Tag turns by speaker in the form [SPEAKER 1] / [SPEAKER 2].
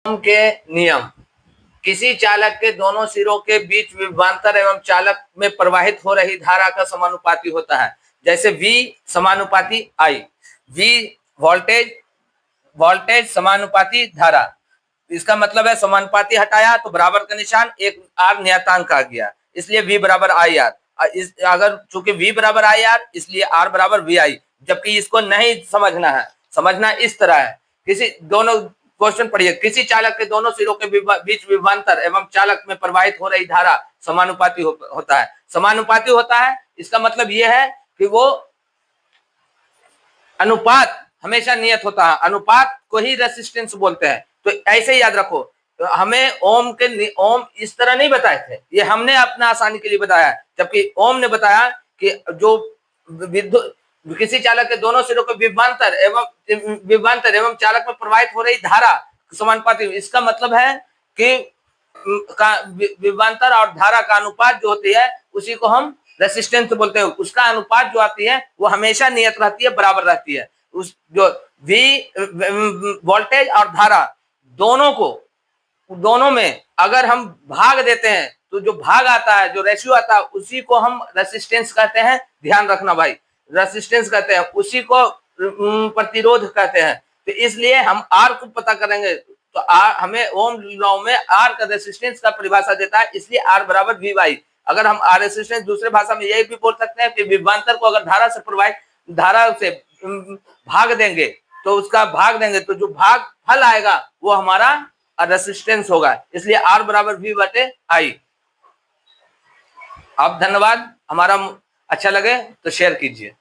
[SPEAKER 1] ओम के नियम किसी चालक के दोनों सिरों के बीच विभवांतर एवं चालक में प्रवाहित हो रही धारा का समानुपाती होता है। जैसे V समानुपाती I, V वोल्टेज समानुपाती धारा। इसका मतलब है समानुपाती हटाया तो बराबर का निशान एक R नियतांक आ गया, इसलिए V बराबर IR। अगर चूंकि V बराबर IR इसलिए R बराबर VI। जबकि इसको नहीं समझना है, समझना इस तरह है। किसी दोनों क्वेश्चन पढ़िए, किसी चालक के दोनों सिरों के बीच विभवांतर एवं चालक में प्रवाहित हो रही धारा समानुपाती होता है। समानुपाती होता है इसका मतलब यह है कि वो अनुपात हमेशा नियत होता है, अनुपात को ही रेसिस्टेंस बोलते हैं। तो ऐसे ही याद रखो, तो हमें ओम इस तरह नहीं बताए थे, ये हमने अपना आसानी के लिए बताया। जबकि ओम ने बताया कि जो विद्युत किसी चालक के दोनों सिरों के विभवांतर एवं चालक में प्रवाहित हो रही धारा समानुपाती। इसका मतलब है कि विभवांतर और धारा का अनुपात जो होती है उसी को हम रेसिस्टेंस बोलते हैं। उसका अनुपात जो आती है वो हमेशा नियत रहती है, बराबर रहती है। उस जो वोल्टेज और धारा दोनों में अगर हम भाग देते हैं तो जो भाग आता है, जो रेशियो आता है, उसी को हम रेसिस्टेंस कहते हैं। ध्यान रखना भाई, रेसिस्टेंस कहते हैं, उसी को प्रतिरोध कहते हैं। तो इसलिए हम आर को पता करेंगे तो आर हमें ओम लॉ में आर का रेसिस्टेंस का परिभाषा देता है, इसलिए आर बराबर वी वाई। अगर हम आर रेसिस्टेंस दूसरे भाषा में यही भी बोल सकते हैं कि विभवांतर को अगर धारा से भाग देंगे तो जो भाग फल आएगा वो हमारा रेसिस्टेंस होगा, इसलिए आर बराबर वी बटे आई। आप धन्यवाद, हमारा अच्छा लगे तो शेयर कीजिए।